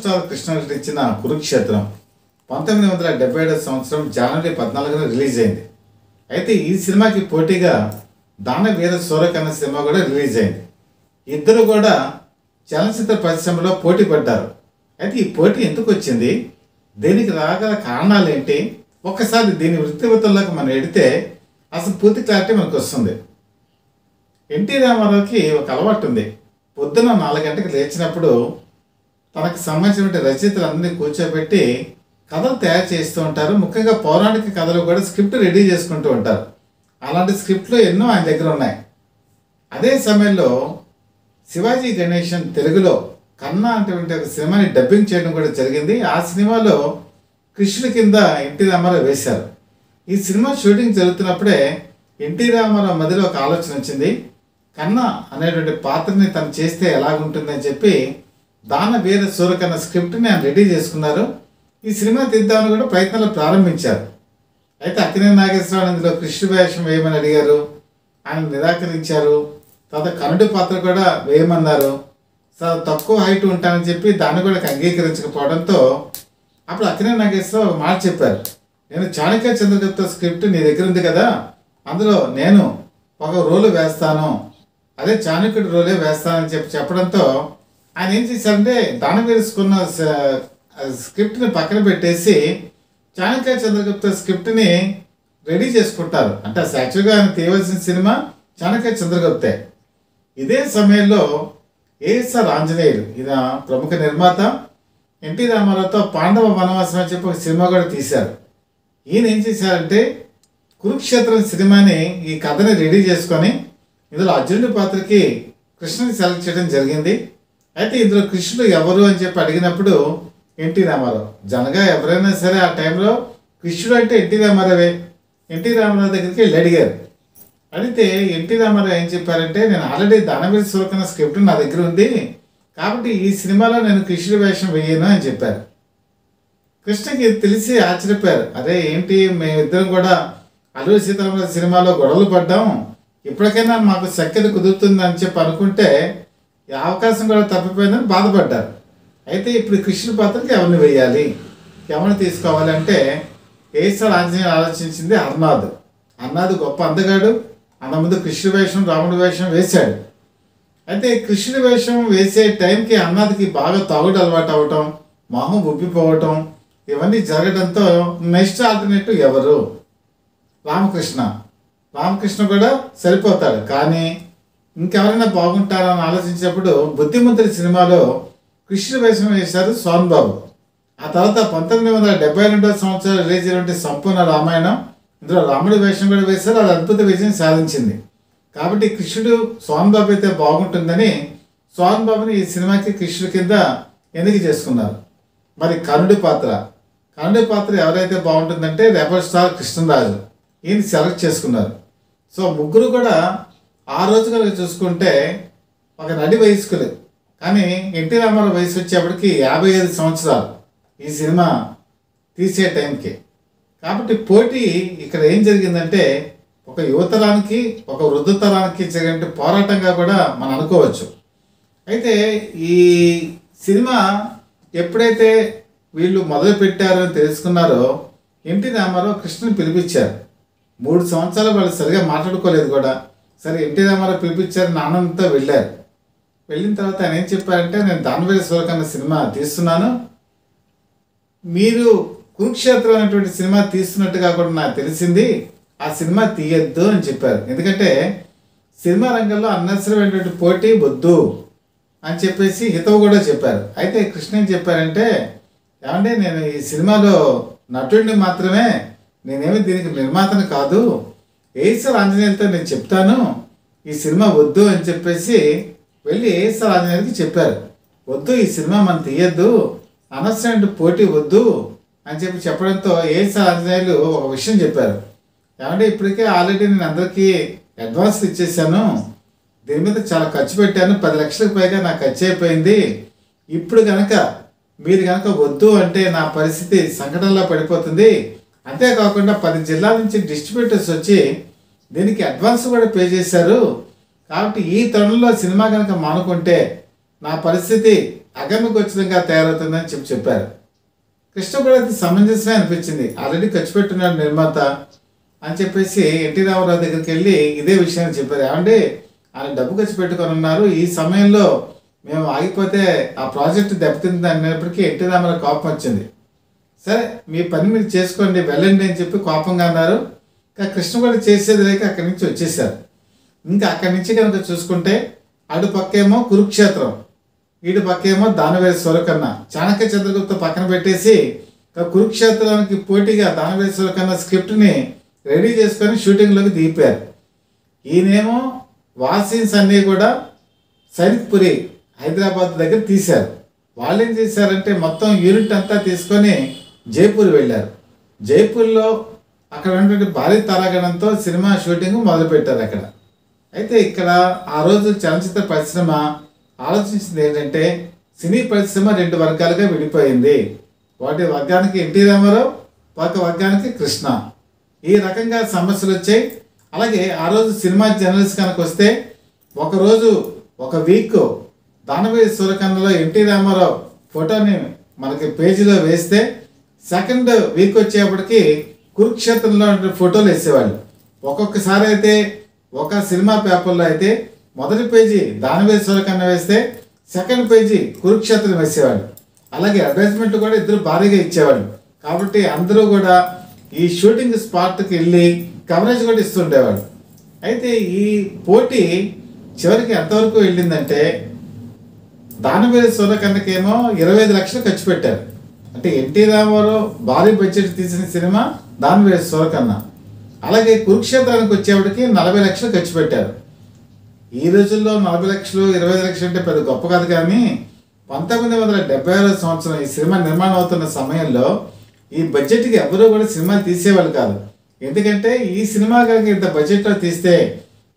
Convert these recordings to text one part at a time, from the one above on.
Star Krishna నటించిన కురుక్షేత్రం 1977 సంవత్సరం జనవరి 14న release అయింది. అయితే ఈ సినిమాకి పోటీగా దానవీర సూరకర్ణ సినిమా కూడా రిలీజ్ అయింది. ఇద్దరు కూడా చలనచిత్ర పరిశ్రమలో పోటీ పడ్డారు. అయితే ఈ పోటీ ఎందుకు వచ్చింది, దీనికి రాగల కారణాలు ఏంటి, ఒక్కసారి దీని వృత్తివతంలోకి మనం ఎడితే అసలు పూర్తి క్లారిటీ మనకు వస్తుంది. ఎన్టీ రామారావుకి ఒక అలవాటు ఉంది. పొద్దున 4 గంటలకు లేచినప్పుడు తనకు సంబంధించిన రచయితలందరినీ కూర్చోబెట్టి కథలు తయారు చేస్తూ ఉంటారు. ముఖ్యంగా పౌరాణిక కథలు కూడా స్క్రిప్ట్ రెడీ చేసుకుంటూ ఉంటారు. అలాంటి స్క్రిప్ట్లు ఎన్నో ఆయన దగ్గర ఉన్నాయి. అదే సమయంలో శివాజీ గణేశన్ తెలుగులో కన్నా అటువంటి ఒక సినిమాని డబ్బింగ్ చేయడం కూడా జరిగింది. ఆ సినిమాలో కృష్ణుడి కింద ఎన్టీ రామారావు వేశారు. ఈ సినిమా షూటింగ్ జరుగుతున్నప్పుడే ఎన్టీ రామారావు మధ్యలో ఒక ఆలోచన వచ్చింది. కన్నా అనేటువంటి పాత్రని తను చేస్తే ఎలాగుంటుందని చెప్పి దానవీర సూరకర్ణ స్క్రిప్ట్ని ఆయన రెడీ చేసుకున్నారు. ఈ సినిమా తీద్దామని కూడా ప్రయత్నాలు ప్రారంభించారు. అయితే అక్కినేని నాగేశ్వరరావు ఇందులో కృష్ణ వేషం వేయమని అడిగారు, ఆయన నిరాకరించారు. తర్వాత కనుడి పాత్ర కూడా వేయమన్నారు. తక్కువ హైట్ ఉంటానని చెప్పి దాన్ని కూడా అంగీకరించకపోవడంతో అప్పుడు అక్కినేని నాగేశ్వరరావు ఒక మాట చెప్పారు, నేను చాణక్య చంద్రగుప్త స్క్రిప్ట్ నీ దగ్గర ఉంది కదా, అందులో నేను ఒక రోలు వేస్తాను, అదే చాణక్యుడి రోలే వేస్తానని చెప్పడంతో ఆయన ఏం చేశారంటే దానవీరుకున్న స్క్రిప్ట్ని పక్కన పెట్టేసి చాణక్య చంద్రగుప్త స్క్రిప్ట్ని రెడీ చేసుకుంటారు. అంటే యాక్చువల్గా ఆయన తీయవలసిన సినిమా చాణక్య చంద్రగుప్తే. ఇదే సమయంలో ఏఎస్ఆర్ ఆంజనేయులు ఈయన ప్రముఖ నిర్మాత ఎన్టీ రామారావుతో పాండవ వనవాసం అని చెప్పి ఒక సినిమా కూడా తీశారు. ఈయన ఏం చేశారంటే కురుక్షేత్రం సినిమాని ఈ కథని రెడీ చేసుకొని ఇందులో అర్జునుడి పాత్రకి కృష్ణుని సెలెక్ట్ చేయడం జరిగింది. అయితే ఇందులో కృష్ణుడు ఎవరు అని చెప్పి అడిగినప్పుడు ఎన్టీ రామారావు. జనగా ఎవరైనా సరే ఆ టైంలో కృష్ణుడు అంటే ఎన్టీ రామారావే. ఎన్టీ రామారావు దగ్గరికి వెళ్ళి అడిగారు. అడిగితే ఎన్టీ రామారావు ఏం చెప్పారంటే, నేను ఆల్రెడీ దానవీర సూరకర్ణ స్క్రిప్ట్ నా దగ్గర ఉంది, కాబట్టి ఈ సినిమాలో నేను కృష్ణుడి వేషం వేయను అని చెప్పారు. కృష్ణకి తెలిసి ఆశ్చర్యపోయారు. అరే ఏంటి, మేమిద్దరం కూడా అల్లూరి సీతారామరాజు సినిమాలో గొడవలు పడ్డాం, ఇప్పటికైనా మాకు సఖ్యత కుదురుతుంది అని చెప్పి అనుకుంటే ఈ అవకాశం కూడా తప్పిపోయిందని బాధపడ్డారు. అయితే ఇప్పుడు కృష్ణుడి పాత్రకి ఎవరిని వేయాలి, ఎవరిని తీసుకోవాలి అంటే ఏఎస్ఆర్ ఆంజనేయులు ఆలోచించింది హర్నాథ్. హర్నాథ్ గొప్ప అందగాడు, అన్న ముందు కృష్ణుడి వేషం రాముడి వేషం వేశాడు. అయితే కృష్ణుడి వేషం వేసే టైంకి హర్నాథ్కి బాగా తాగుడు అలవాటు అవ్వటం, మొహం ఉబ్బిపోవటం ఇవన్నీ జరగడంతో నెక్స్ట్ ఆల్టర్నేటివ్ ఎవరు, రామకృష్ణ కూడా సరిపోతాడు. కానీ ఇంకెవరైనా బాగుంటారని ఆలోచించినప్పుడు బుద్ధిమంతుడి సినిమాలో కృష్ణ వేషం వేశారు సోన్ బాబు. ఆ తర్వాత 1972 సంవత్సరం రిలీజ్ అయినటువంటి సంపూర్ణ రామాయణం, ఇందులో రాముడి వేషం కూడా వేశారు. అది అద్భుత విజయం సాధించింది. కాబట్టి కృష్ణుడు సోన్ బాబు అయితే బాగుంటుందని సోన్ బాబుని ఈ సినిమాకి కృష్ణుడి కింద ఎన్నిక చేసుకున్నారు. మరి కనుడి పాత్ర ఎవరైతే బాగుంటుందంటే రెబల్ స్టార్ కృష్ణరాజు, ఈయన సెలెక్ట్ చేసుకున్నారు. సో ముగ్గురు కూడా ఆ రోజు కనుక చూసుకుంటే ఒక నడి వయస్కులు. కానీ ఎన్టీ రామారావు వయసు వచ్చేప్పటికి 55 సంవత్సరాలు ఈ సినిమా తీసే టైంకి. కాబట్టి పోటీ ఇక్కడ ఏం జరిగిందంటే ఒక యువతరానికి ఒక వృద్ధతరానికి జరిగిన పోరాటంగా కూడా మనం అనుకోవచ్చు. అయితే ఈ సినిమా ఎప్పుడైతే వీళ్ళు మొదలు పెట్టారో అని తెలుసుకున్నారో ఎన్టీ రామారావు కృష్ణని పిలిపించారు. 3 సంవత్సరాలు వాళ్ళు సరిగా మాట్లాడుకోలేదు కూడా. సరే ఎన్టీ రామారావు పిలిపించారు, నాన్నంతా వెళ్ళారు. వెళ్ళిన తర్వాత ఆయన ఏం చెప్పారంటే, నేను దానవీర సూరకర్ణ సినిమా తీస్తున్నాను, మీరు కురుక్షేత్రం అనేటువంటి సినిమా తీస్తున్నట్టుగా కూడా నాకు తెలిసింది, ఆ సినిమా తీయద్దు అని చెప్పారు. ఎందుకంటే సినిమా రంగంలో అనవసరమైనటువంటి పోటీ వద్దు అని చెప్పేసి హితవు కూడా చెప్పారు. అయితే కృష్ణ ఏం చెప్పారంటే, ఏమంటే నేను ఈ సినిమాలో నటుడిని మాత్రమే, నేనేమి దీనికి నిర్మాతను కాదు, ఏఎస్ఆర్ ఆంజనేయులతో నేను చెప్తాను, ఈ సినిమా వద్దు అని చెప్పేసి వెళ్ళి ఏఎస్ఆర్ ఆంజనేయులకి చెప్పారు. వద్దు, ఈ సినిమా మనం తీయద్దు, అనవసరమైన పోటీ వద్దు అని చెప్పడంతో ఏఎస్ఆర్ ఆంజనేయులు ఒక విషయం చెప్పారు. ఏమంటే ఇప్పటికే ఆల్రెడీ నేను అందరికీ అడ్వాన్స్ ఇచ్చేసాను, దీని మీద చాలా ఖర్చు పెట్టాను, 10 లక్షలకు పైగా నాకు ఖర్చు అయిపోయింది, ఇప్పుడు కనుక మీరు కనుక వద్దు అంటే నా పరిస్థితి సంకటంలో పడిపోతుంది, అంతేకాకుండా 10 జిల్లాల నుంచి డిస్ట్రిబ్యూటర్స్ వచ్చి దీనికి అడ్వాన్స్ కూడా పే చేశారు, కాబట్టి ఈ తరుణంలో సినిమా కనుక మానుకుంటే నా పరిస్థితి అగమ్యగోచరంగా తయారవుతుందని చెప్పారు. కృష్ణ కూడా అది సమంజసమే అనిపించింది. ఆల్రెడీ ఖర్చు పెట్టున్నాడు నిర్మాత అని చెప్పేసి ఎన్టీ రామారావు దగ్గరికి వెళ్ళి ఇదే విషయాన్ని చెప్పారు. ఏమంటే ఆయన డబ్బు ఖర్చు పెట్టుకొని ఉన్నారు, ఈ సమయంలో మేము ఆగిపోతే ఆ ప్రాజెక్ట్ దెబ్బతింది అన్నప్పటికీ ఎన్టీ రామారావు కోపం వచ్చింది. సరే మీ పని మీరు చేసుకోండి వెళ్ళండి అని చెప్పి కోపంగా అన్నారు. ఇంకా కృష్ణ కూడా చేసేది లేక అక్కడి నుంచి వచ్చేసారు. ఇంకా అక్కడి నుంచి కనుక చూసుకుంటే అటు పక్కేమో కురుక్షేత్రం, ఇటు పక్కేమో దానవేర సూరకర్ణ. చాణక్య చంద్రగుప్త పక్కన పెట్టేసి కురుక్షేత్రానికి పోటీగా దానవేర సూరకర్ణ స్క్రిప్ట్ని రెడీ చేసుకొని షూటింగ్లోకి దిగిపోయారు. ఈయనేమో వాసీన్స్ అన్నీ కూడా సైనిక్పురి హైదరాబాద్ దగ్గర తీశారు. వాళ్ళు ఏం చేశారంటే మొత్తం యూనిట్ అంతా తీసుకొని జైపూర్ వెళ్ళారు. జైపూర్లో అక్కడ ఉన్నటువంటి భారీ తారాగణంతో సినిమా షూటింగ్ మొదలుపెట్టారు అక్కడ. అయితే ఇక్కడ ఆ రోజు చలనచిత్ర పరిశ్రమ ఆలోచించింది ఏంటంటే సినీ పరిశ్రమ 2 వర్గాలుగా విడిపోయింది. వాటి వర్గానికి ఎన్టీ రామారావు, ఒక వర్గానికి కృష్ణ. ఈ రకంగా సమస్యలు వచ్చాయి. అలాగే ఆ రోజు సినిమా జర్నలిస్ట్ కనుక వస్తే ఒకరోజు ఒక వీక్ దానవేర సూరకర్ణలో ఎన్టీ రామారావు ఫోటోని మనకి పేజీలో వేస్తే సెకండ్ వీక్ వచ్చేప్పటికి కురుక్షేత్రంలో ఫోటోలు వేసేవాళ్ళు. ఒక్కొక్కసారి అయితే ఒక సినిమా పేపర్లో అయితే మొదటి పేజీ దానవేర సూరకర్ణ వేస్తే సెకండ్ పేజీ కురుక్షేత్రం వేసేవాళ్ళు. అలాగే అడ్వర్టైజ్మెంట్ కూడా ఇద్దరు భారీగా ఇచ్చేవాళ్ళు. కాబట్టి అందరూ కూడా ఈ షూటింగ్ స్పాట్కి వెళ్ళి కవరేజ్ కూడా ఇస్తుండేవాళ్ళు. అయితే ఈ పోటీ చివరికి ఎంతవరకు వెళ్ళిందంటే దానవేర సూరకర్ణకేమో 25 లక్షలు ఖర్చు పెట్టారు. అంటే ఎన్టీ రామారావు భారీ బడ్జెట్ తీసిన సినిమా దానవేర సూరకర్ణ. అలాగే కురుక్షేత్రానికి వచ్చేవాడికి 40 లక్షలు ఖర్చు పెట్టారు. ఈ రోజుల్లో 40 లక్షలు 25 లక్షలు అంటే పెద్ద గొప్ప కాదు. కానీ 1976 సంవత్సరం ఈ సినిమా నిర్మాణం అవుతున్న సమయంలో ఈ బడ్జెట్కి ఎవరూ కూడా సినిమాలు తీసేవాళ్ళు కాదు. ఎందుకంటే ఈ సినిమా కనుక ఇంత బడ్జెట్లో తీస్తే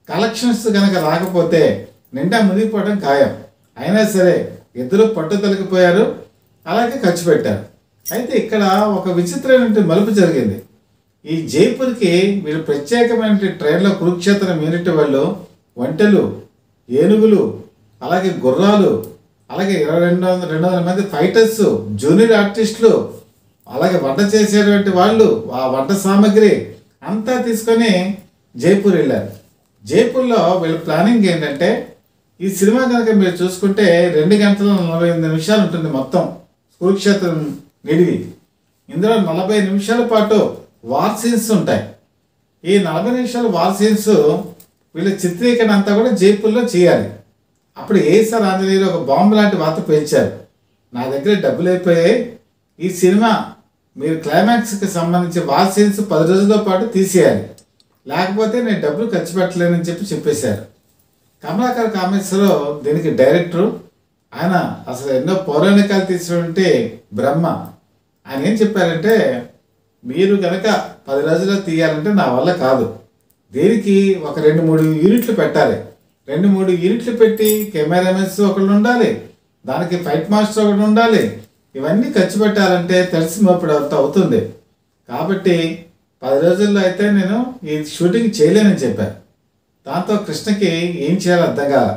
కలెక్షన్స్ కనుక రాకపోతే నిండా మునిగిపోవడం ఖాయం. అయినా సరే ఇద్దరు పట్టు తొలగిపోయారు, అలాగే ఖర్చు పెట్టారు. అయితే ఇక్కడ ఒక విచిత్రమైన మలుపు జరిగింది. ఈ జైపూర్కి వీళ్ళు ప్రత్యేకమైన ట్రైన్లో కురుక్షేత్రం యూనిట్ వాళ్ళు ఒంటెలు, ఏనుగులు, అలాగే గుర్రాలు, అలాగే 200 మంది ఫైటర్స్, జూనియర్ ఆర్టిస్టులు, అలాగే వంట చేసేటువంటి వాళ్ళు, ఆ వంట సామాగ్రి అంతా తీసుకొని జైపూర్ వెళ్ళారు. జైపూర్లో వీళ్ళ ప్లానింగ్ ఏంటంటే ఈ సినిమా కనుక మీరు చూసుకుంటే 2 గంటల 48 నిమిషాలు ఉంటుంది మొత్తం కురుక్షేత్రం నిడివి. ఇందులో 40 నిమిషాల పాటు వార్ సీన్స్ ఉంటాయి. ఈ 40 నిమిషాల వార్ సీన్స్ వీళ్ళ చిత్రీకరణ అంతా కూడా జైపూర్లో చేయాలి. అప్పుడు ఏసార్ ఆంజనేయులు ఒక బాంబు లాంటి వార్త పేల్చారు. నా దగ్గర డబ్బులు అయిపోయాయి, ఈ సినిమా మీరు క్లైమాక్స్కి సంబంధించి వార్ సీన్స్ 10 రోజుల పాటు తీసేయాలి, లేకపోతే నేను డబ్బులు ఖర్చు పెట్టలేనని చెప్పేశారు. కమలాకర్ కామేశ్వరరావు దీనికి డైరెక్టరు. ఆయన అసలు ఎన్నో పౌరాణికాలు తీసినటువంటి బ్రహ్మ. ఆయన ఏం చెప్పారంటే మీరు కనుక 10 రోజుల్లో తీయాలంటే నా వల్ల కాదు, దీనికి ఒక 2-3 యూనిట్లు పెట్టాలి. 2-3 యూనిట్లు పెట్టి కెమెరామెన్స్ ఒకళ్ళు ఉండాలి, దానికి ఫైట్ మాస్టర్ ఒకటి ఉండాలి. ఇవన్నీ ఖర్చు పెట్టాలంటే తెలిసి మోపిడి అవుతుంది. కాబట్టి 10 రోజుల్లో అయితే నేను ఈ షూటింగ్ చేయలేనని చెప్పారు. దాంతో కృష్ణకి ఏం చేయాలో అర్థం కాల.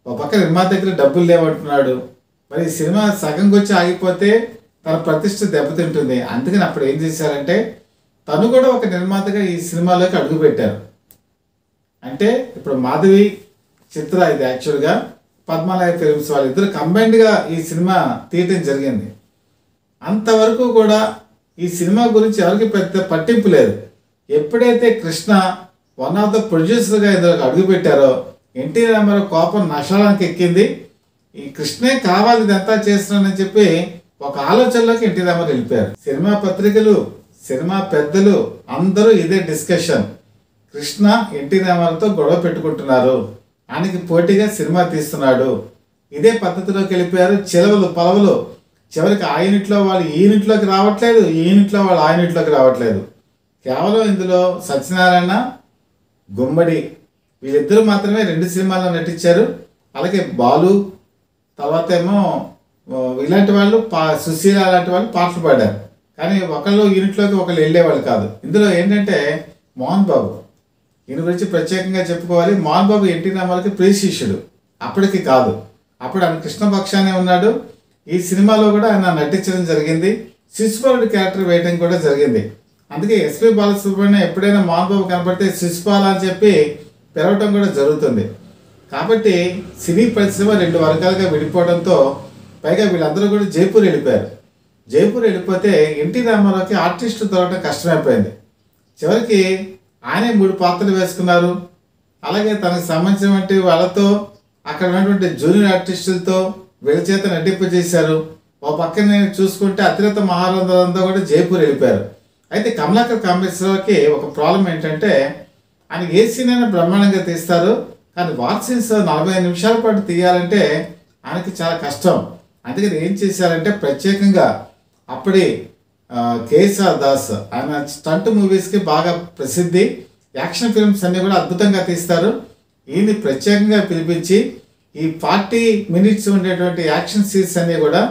ఒక పక్క నిర్మాత దగ్గర డబ్బులు లేవంటున్నాడు, మరి ఈ సినిమా సగంకి వచ్చి ఆగిపోతే తన ప్రతిష్ట దెబ్బతింటుంది. అందుకని అప్పుడు ఏం చేశారంటే తను కూడా ఒక నిర్మాతగా ఈ సినిమాలోకి అడుగుపెట్టారు. అంటే ఇప్పుడు మాధవి చిత్ర ఇది యాక్చువల్గా పద్మాలయ ఫిల్మ్స్ వాళ్ళిద్దరు కంబైన్డ్గా ఈ సినిమా తీయటం జరిగింది. అంతవరకు కూడా ఈ సినిమా గురించి ఎవరికి పెద్ద పట్టింపు లేదు. ఎప్పుడైతే కృష్ణ వన్ ఆఫ్ ద ప్రొడ్యూసర్గా ఇందులోకి అడుగుపెట్టారో ఎన్టీ రామారావు కోపం నషాలానికి ఎక్కింది. ఈ కృష్ణే కావాలి ఇదంతా చేస్తున్నానని చెప్పి ఒక ఆలోచనలోకి ఎన్టీ రామారావు వెళ్ళిపోయారు. సినిమా పత్రికలు, సినిమా పెద్దలు అందరూ ఇదే డిస్కషన్. కృష్ణ ఎన్టీ రామారావుతో గొడవ పెట్టుకుంటున్నారు, ఆయనకి పోటీగా సినిమా తీస్తున్నాడు, ఇదే పద్ధతిలోకి వెళ్ళిపోయారు. చిలవలు పలవలు, చివరికి ఆ యూనిట్లో వాళ్ళు ఈ యూనిట్లోకి రావట్లేదు, ఈ యూనిట్లో వాళ్ళు ఆ యూనిట్లోకి రావట్లేదు. కేవలం ఇందులో సత్యనారాయణ, గుమ్మడి వీళ్ళిద్దరూ మాత్రమే 2 సినిమాల్లో నటించారు. అలాగే బాలు, తర్వాత ఏమో ఇలాంటి వాళ్ళు సుశీల లాంటి వాళ్ళు పాటలు పాడారు. కానీ ఒకళ్ళు యూనిట్లోకి ఒకళ్ళు వెళ్ళేవాళ్ళు కాదు. ఇందులో ఏంటంటే మోహన్ బాబు, ఈయన గురించి ప్రత్యేకంగా చెప్పుకోవాలి. మోహన్ బాబు ఎన్టీ రామారావుకి ప్రియ శిష్యుడు. అప్పటికి కాదు, అప్పుడు ఆయన కృష్ణ పక్షానే ఉన్నాడు. ఈ సినిమాలో కూడా ఆయన నటించడం జరిగింది. శిశుపాలుడి క్యారెక్టర్ వేయడం కూడా జరిగింది. అందుకే ఎస్పి బాలసుబ్రహ్మణ్యం ఎప్పుడైనా మోహన్ బాబు కనపడితే శిశుపాల అని చెప్పి పిలవటం కూడా జరుగుతుంది. కాబట్టి సినీ పరిశ్రమ రెండు వర్గాలుగా విడిపోవడంతో పైగా వీళ్ళందరూ కూడా జైపూర్ వెళ్ళిపోయారు. జైపూర్ వెళ్ళిపోతే ఎన్టీ రామారావుకి ఆర్టిస్టు దొరకడం కష్టమైపోయింది. చివరికి ఆయనే 3 పాత్రలు వేసుకున్నారు. అలాగే తనకు సంబంధించినటువంటి వాళ్ళతో అక్కడ ఉన్నటువంటి జూనియర్ ఆర్టిస్టులతో వీళ్ళ చేత నటింపజేశారు. ఓ పక్కన చూసుకుంటే అతిరథ మహారంధంతో కూడా జైపూర్ వెళ్ళిపోయారు. అయితే కమలాకర్ కామేశ్వరరావుకి ఒక ప్రాబ్లం ఏంటంటే ఆయన ఏ సీన్ అయినా బ్రహ్మాండంగా తీస్తారు, కానీ వార్ సీన్స్ 45 నిమిషాల పాటు తీయాలంటే ఆయనకి చాలా కష్టం. అందుకని ఏం చేశారంటే ప్రత్యేకంగా అప్పటి కేఎస్ఆర్ దాస్ ఆయన స్టంట్ మూవీస్కి బాగా ప్రసిద్ధి, యాక్షన్ ఫిల్మ్స్ అన్నీ కూడా అద్భుతంగా తీస్తారు. ఈయన్ని ప్రత్యేకంగా పిలిపించి ఈ 40 మినిట్స్ ఉండేటువంటి యాక్షన్ సీన్స్ అన్నీ కూడా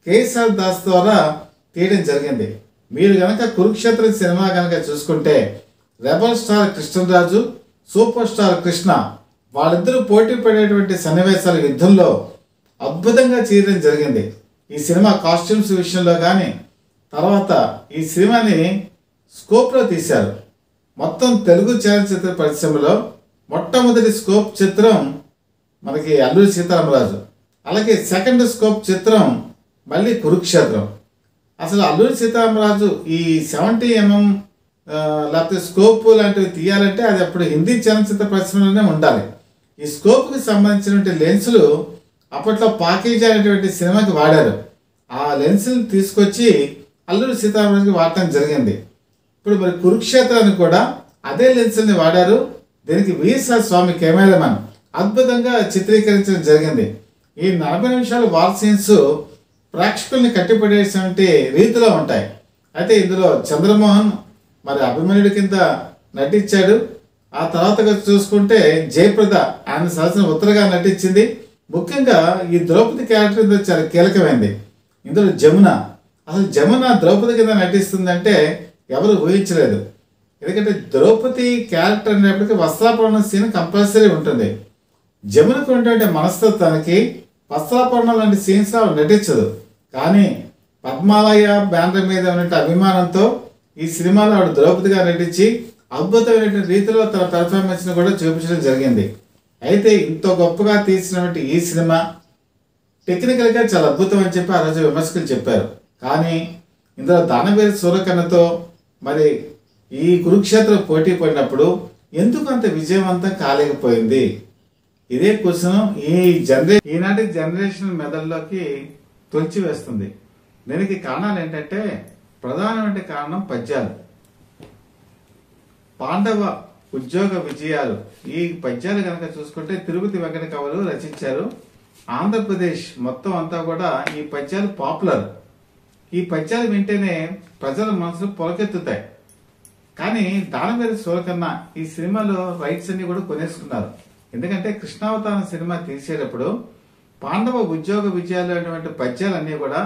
కేఎస్ఆర్ దాస్ ద్వారా తీయడం జరిగింది. మీరు కనుక కురుక్షేత్ర సినిమా కనుక చూసుకుంటే rebel star Krishnaraju, super star Krishna వాళ్ళిద్దరూ పోటీ పడేటువంటి సన్నివేశాల యుద్ధంలో అద్భుతంగా చేయడం జరిగింది. ఈ సినిమా కాస్ట్యూమ్స్ విషయంలో కానీ తర్వాత ఈ సినిమాని స్కోప్లో తీశారు. మొత్తం తెలుగు చలనచిత్ర పరిశ్రమలో మొట్టమొదటి స్కోప్ చిత్రం మనకి అల్లూరి సీతారామరాజు. అలాగే సెకండ్ స్కోప్ చిత్రం మళ్ళీ కురుక్షేత్రం. అసలు అల్లూరి సీతారామరాజు ఈ 70mm లేకపోతే స్కోప్ లాంటివి తీయాలంటే అది అప్పుడు హిందీ చలనచిత్ర పరిశ్రమలోనే ఉండాలి. ఈ స్కోప్కి సంబంధించినటువంటి లెన్సులు అప్పట్లో పాకేజ్ అనేటువంటి సినిమాకి వాడారు. ఆ లెన్సులు తీసుకొచ్చి అల్లూరి సీతారామరాజుకి వాడటం జరిగింది. ఇప్పుడు మరి కురుక్షేత్రాన్ని కూడా అదే లెన్సుల్ని వాడారు. దీనికి విఎస్ఆర్ స్వామి కెమెరామెన్ అద్భుతంగా చిత్రీకరించడం జరిగింది. ఈ 40 నిమిషాల వార్ సీన్స్ ప్రేక్షకుల్ని కట్టిపడేటువంటి రీతిలో ఉంటాయి. అయితే ఇందులో చంద్రమోహన్ మరి అభిమన్యుడి కింద నటించాడు. ఆ తర్వాత చూసుకుంటే జయప్రద ఆయన సరసన ఉత్తరగా నటించింది. ముఖ్యంగా ఈ ద్రౌపది క్యారెక్టర్ ఇందులో చాలా కీలకమైంది. ఇందులో జమున, అసలు జమున ద్రౌపది కింద నటిస్తుందంటే ఎవరు ఊహించలేదు. ఎందుకంటే ద్రౌపది క్యారెక్టర్ అనేప్పటికీ వస్త్రాపహరణ సీన్ కంపల్సరీ ఉంటుంది. జమునకు ఉన్నటువంటి మనస్తత్వానికి వస్త్రాపహరణ లాంటి సీన్స్ నటించదు. కానీ పద్మాలయ బ్యానర్ మీద ఉన్నటువంటి అభిమానంతో ఈ సినిమాలో ఆవిడ ద్రౌపదిగా నటించి అద్భుతమైన రీతిలో తన పెర్ఫార్మెన్స్ని కూడా చూపించడం జరిగింది. అయితే ఇంత గొప్పగా తీసినటువంటి ఈ సినిమా టెక్నికల్గా చాలా అద్భుతం అని చెప్పి ఆ రోజు విమర్శకులు చెప్పారు. కానీ ఇందులో దానవీర సూరకర్ణతో మరి ఈ కురుక్షేత్రం పోటీ పడినప్పుడు ఎందుకు అంత విజయవంతం కాలేకపోయింది? ఇదే క్వశ్చన్ ఈనాటి జనరేషన్ మెదడులోకి తొలిచి వేస్తుంది. దీనికి కారణాలు ఏంటంటే ప్రధానమైన కారణం పద్యాలు. పాండవ ఉద్యోగ విజయాలు ఈ పద్యాలు కనుక చూసుకుంటే తిరుపతి వెంకట కవులు రచించారు. ఆంధ్రప్రదేశ్ మొత్తం అంతా కూడా ఈ పద్యాలు పాపులర్. ఈ పద్యాలు వింటేనే ప్రజల మనసులు పొలకెత్తుతాయి. కానీ దానవీర సూరకర్ణ ఈ సినిమాలో రైట్స్ అన్ని కూడా కొనేసుకున్నారు. ఎందుకంటే కృష్ణావతారం సినిమా తీసేటప్పుడు పాండవ ఉద్యోగ విజయాలు అనేటువంటి పద్యాలన్నీ కూడా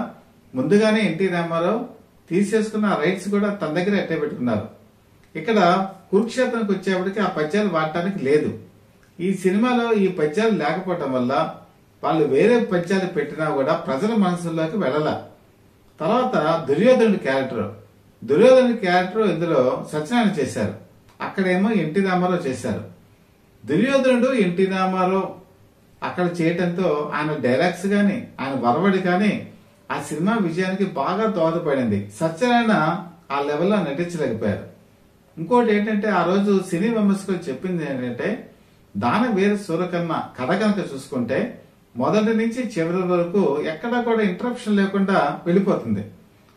ముందుగానే ఎన్టీ రామారావు తీసేసుకున్న రైట్స్ కూడా తన దగ్గర ఎట్టే పెట్టుకున్నారు. ఇక్కడ కురుక్షేత్రానికి వచ్చేప్పటికి ఆ పద్యాలు వాడటానికి లేదు. ఈ సినిమాలో ఈ పద్యాలు లేకపోవటం వల్ల వాళ్ళు వేరే పద్యాలు పెట్టినా కూడా ప్రజల మనసుల్లోకి వెళ్ళాల. తర్వాత దుర్యోధనుడి క్యారెక్టర్ ఇందులో సత్యనారాయణ చేశారు. అక్కడేమో ఎన్టీ రామారావు చేశారు. దుర్యోధనుడు ఎన్టీ రామారావు అక్కడ చేయటంతో ఆయన డైలాగ్స్ కానీ ఆయన వరవడి కానీ ఆ సినిమా విజయానికి బాగా దోహదపడింది. సత్యనారాయణ ఆ లెవెల్లో నటించలేకపోయారు. ఇంకోటి ఏంటంటే ఆ రోజు సినీ విమర్శకులు చెప్పింది ఏంటంటే దానవీర సూరకర్ణ కథ కనుక చూసుకుంటే మొదటి నుంచి చివరి వరకు ఎక్కడా కూడా ఇంటరప్షన్ లేకుండా వెళ్ళిపోతుంది.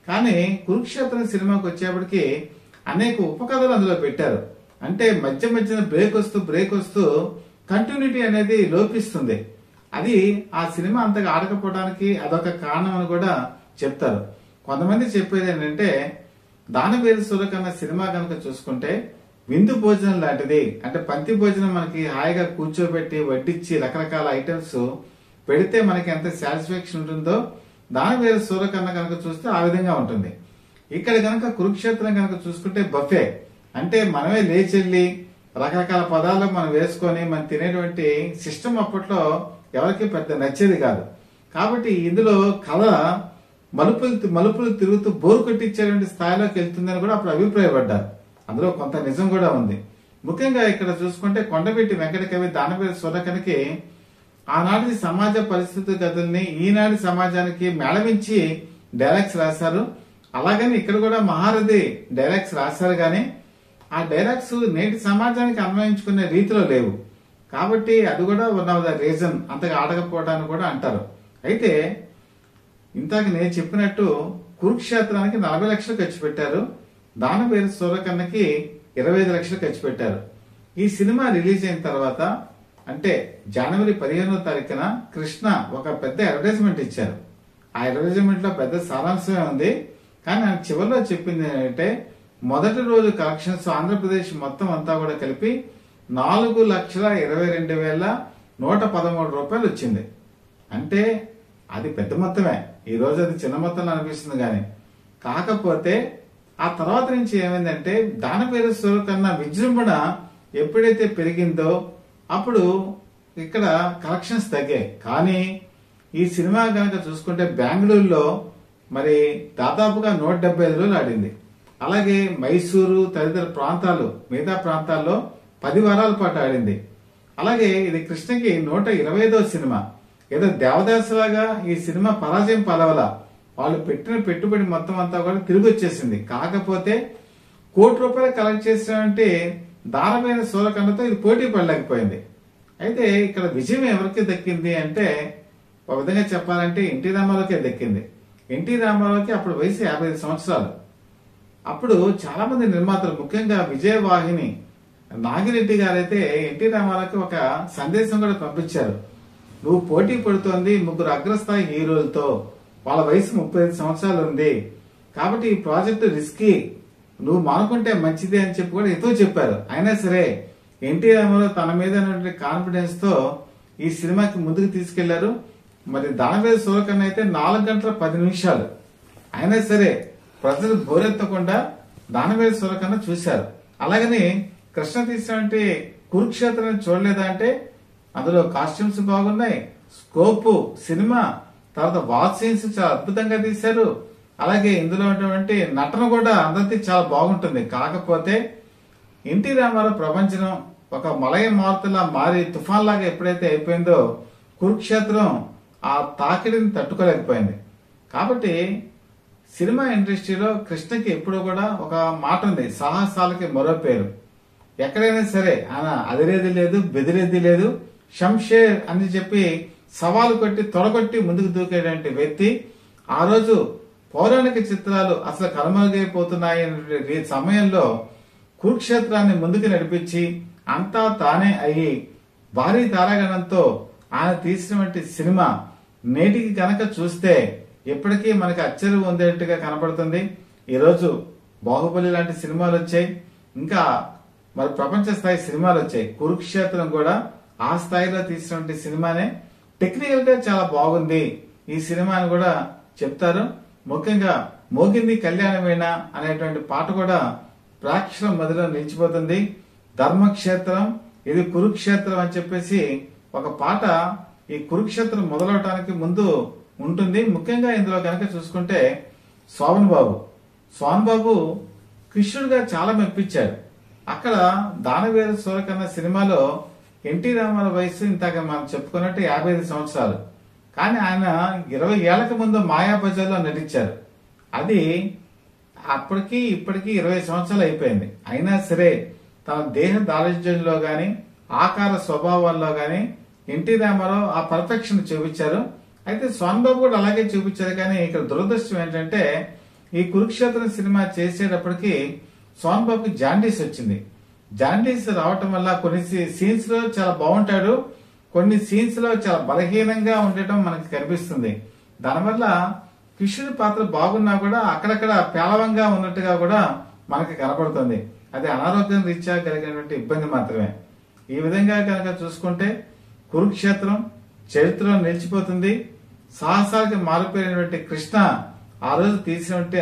కానీ కురుక్షేత్రం సినిమాకి వచ్చేప్పటికి అనేక ఉపకథలు అందులో పెట్టారు. అంటే మధ్య మధ్యన బ్రేక్ వస్తూ కంటిన్యూటీ అనేది లోపిస్తుంది. అది ఆ సినిమా అంతగా ఆడకపోవడానికి అదొక కారణం అని కూడా చెప్తారు. కొంతమంది చెప్పేది ఏంటంటే దానవీర సూరకర్ణ సినిమా కనుక చూసుకుంటే విందు భోజనం లాంటిది. అంటే పంక్తి భోజనం మనకి హాయిగా కూర్చోబెట్టి వడ్డించి రకరకాల ఐటమ్స్ పెడితే మనకి ఎంత సాటిస్ఫాక్షన్ ఉంటుందో దానవీర సూరకర్ణ కనుక చూస్తే ఆ విధంగా ఉంటుంది. ఇక్కడ కనుక కురుక్షేత్రం కనుక చూసుకుంటే బఫే, అంటే మనమే లేచెల్లి రకరకాల పదాలు మనం వేసుకొని మనం తినేటువంటి సిస్టమ్ అప్పట్లో ఎవరికి పెద్ద నచ్చేది కాదు. కాబట్టి ఇందులో కథ మలుపులు తిరుగుతూ బోరు కొట్టించేటువంటి స్థాయిలోకి వెళ్తుందని కూడా అప్పుడు అభిప్రాయపడ్డారు. అందులో కొంత నిజం కూడా ఉంది. ముఖ్యంగా ఇక్కడ చూసుకుంటే కొండవీటి వెంకట కవి దానవేరు సూరకర్ణికి ఆనాటి సమాజ పరిస్థితి గతుల్ని ఈనాటి సమాజానికి మేళవించి డైలాగ్స్ రాశారు. అలాగని ఇక్కడ కూడా మహారథి డైలాగ్స్ రాశారు, కానీ ఆ డైలాగ్స్ నేటి సమాజానికి అన్వయించుకునే రీతిలో లేవు. కాబట్టి అది కూడా వన్ ఆఫ్ ద రీజన్ అంతగా ఆడకపోవడానికి కూడా అంటారు. అయితే ఇంతకు నేను చెప్పినట్టు కురుక్షేత్రానికి 40 లక్షలు ఖర్చు పెట్టారు, దానవేరు సూరకర్ణకి 25 లక్షలు ఖర్చు పెట్టారు. ఈ సినిమా రిలీజ్ అయిన తర్వాత అంటే జనవరి 15వ తారీఖున కృష్ణ ఒక పెద్ద అడ్వర్టైజ్మెంట్ ఇచ్చారు. ఆ అడ్వర్టైజ్మెంట్ లో పెద్ద సారాంశమే ఉంది, కానీ ఆయన చివరిలో చెప్పింది ఏంటంటే మొదటి రోజు కలెక్షన్స్ ఆంధ్రప్రదేశ్ మొత్తం అంతా కూడా కలిపి 4,22,113 రూపాయలు వచ్చింది. అంటే అది పెద్ద మొత్తమే, ఈ రోజు అది చిన్న మొత్తంలో అనిపిస్తుంది. కానీ కాకపోతే ఆ తర్వాత నుంచి ఏమైందంటే దానవేరు సూరకర్ణ విజృంభణ ఎప్పుడైతే పెరిగిందో అప్పుడు ఇక్కడ కలెక్షన్స్ తగ్గాయి. కానీ ఈ సినిమా కనుక చూసుకుంటే బెంగళూరులో మరి దాదాపుగా 175 రోజులు ఆడింది. అలాగే మైసూరు తదితర ప్రాంతాలు మిగతా ప్రాంతాల్లో 10 వారాల పాటు ఆడింది. అలాగే ఇది కృష్ణకి 125వ సినిమా. ఏదో దేవదాసులాగా ఈ సినిమా పరాజయం పలవల, వాళ్ళు పెట్టిన పెట్టుబడి మొత్తం అంతా కూడా తిరిగి వచ్చేసింది. కాకపోతే ₹1,00,00,000 కలెక్ట్ చేసినటువంటి దానవేరు సూరకర్ణతో ఇది పోటీ పడలేకపోయింది. అయితే ఇక్కడ విజయం ఎవరికి దక్కింది అంటే ఒక విధంగా చెప్పాలంటే ఎన్టీ రామారావుకే దక్కింది. ఎన్టీ రామారావుకి అప్పుడు వయసు 55 సంవత్సరాలు. అప్పుడు చాలా మంది నిర్మాతలు ముఖ్యంగా విజయవాహిని నాగిరెడ్డి గారైతే ఎన్టీ రామారావుకి ఒక సందేశం కూడా పంపించారు. నువ్వు పోటీ పడుతోంది 3 అగ్రస్థాయి హీరోలతో, వాళ్ళ వయసు 35 సంవత్సరాలు ఉంది, కాబట్టి ఈ ప్రాజెక్టు రిస్కీ, నువ్వు మానుకుంటే మంచిది అని చెప్పి కూడా ఎంతో చెప్పారు. అయినా సరే ఎన్టీ రామారావు తన మీద కాన్ఫిడెన్స్ తో ఈ సినిమాకి ముందుకు తీసుకెళ్లారు. మరి దానవేరు సూరకర్ణ అయితే 4 గంటల 10 నిమిషాలు, అయినా సరే ప్రజలు బోరెత్తకుండా దానవేరు సూరకర్ణ చూశారు. అలాగని కృష్ణ తీసినటువంటి కురుక్షేత్రాన్ని చూడలేదా అంటే అందులో కాస్ట్యూమ్స్ బాగున్నాయి, స్కోప్ సినిమా, తర్వాత వాచ్ సీన్స్ చాలా అద్భుతంగా తీశారు. అలాగే ఇందులో ఉన్నటువంటి నటన కూడా అందరికీ చాలా బాగుంటుంది. కాకపోతే ఎన్టీ రామారావు ప్రపంచం ఒక మలయ మారుతలా మారి తుఫాన్ లాగా ఎప్పుడైతే అయిపోయిందో కురుక్షేత్రం ఆ తాకిడిని తట్టుకోలేకపోయింది. కాబట్టి సినిమా ఇండస్ట్రీలో కృష్ణకి ఎప్పుడు కూడా ఒక మాట ఉంది, సాహసాలకి మరో పేరు. ఎక్కడైనా సరే ఆయన అదిరేది లేదు, బెదిరేది లేదు, షంషేర్ అని చెప్పి సవాలు కొట్టి తొడగొట్టి ముందుకు దూకేటువంటి వ్యక్తి. ఆ రోజు పౌరాణిక చిత్రాలు అసలు కనుమరుగైపోతున్నాయి సమయంలో కురుక్షేత్రాన్ని ముందుకు నడిపించి అంతా తానే అయ్యి భారీ తారాగణంతో ఆయన తీసినటువంటి సినిమా నేటికి కనుక చూస్తే ఎప్పటికీ మనకి అచ్చరు ఉండేట్టుగా కనపడుతుంది. ఈరోజు బాహుబలి లాంటి సినిమాలు వచ్చాయి, ఇంకా మరి ప్రపంచ స్థాయి సినిమాలు వచ్చాయి. కురుక్షేత్రం కూడా ఆ స్థాయిలో తీసినటువంటి సినిమానే. టెక్నికల్ గా చాలా బాగుంది ఈ సినిమా అని కూడా చెప్తారు. ముఖ్యంగా మోగింది కళ్యాణమేణ అనేటువంటి పాట కూడా ప్రేక్షకుల మధ్యలో నిలిచిపోతుంది. ధర్మక్షేత్రం ఇది కురుక్షేత్రం అని చెప్పేసి ఒక పాట ఈ కురుక్షేత్రం మొదలవటానికి ముందు ఉంటుంది. ముఖ్యంగా ఇందులో కనుక చూసుకుంటే శోభన్ బాబు కృష్ణుడిగా చాలా మెప్పించాడు. అక్కడ దానవేరు సూరకర్ణ సినిమాలో ఎన్టీ రామారావు వయసు ఇంతక మనం చెప్పుకున్నట్టు 55 సంవత్సరాలు, కానీ ఆయన 20 ఏళ్లకు ముందు మాయాబజార్లో నటించారు. అది అప్పటికి ఇప్పటికీ 20 సంవత్సరాలు అయిపోయింది. అయినా సరే తన దేహ దారిద్ర్యంలో గాని ఆకార స్వభావాల్లో గాని ఎన్టీ రామారావు ఆ పర్ఫెక్షన్ చూపించారు. అయితే స్వామి బాబు కూడా అలాగే చూపించారు. కానీ ఇక్కడ దురదృష్టం ఏంటంటే ఈ కురుక్షేత్రం సినిమా చేసేటప్పటికి స్వామి బాబుకి జాండీస్ వచ్చింది. జాండీస్ రావటం వల్ల కొన్ని సీన్స్ లో చాలా బాగుంటాడు, కొన్ని సీన్స్ లో చాలా బలహీనంగా ఉండటం మనకి కనిపిస్తుంది. దానివల్ల కృష్ణుడి పాత్ర బాగున్నా కూడా అక్కడక్కడ పేలవంగా ఉన్నట్టుగా కూడా మనకి కనపడుతుంది. అది అనారోగ్యం రీత్యా కలిగినటువంటి ఇబ్బంది మాత్రమే. ఈ విధంగా కనుక చూసుకుంటే కురుక్షేత్రం చరిత్రలో నిలిచిపోతుంది. సాహసాలకి మారిపోయినటువంటి కృష్ణ ఆ రోజు తీసినటువంటి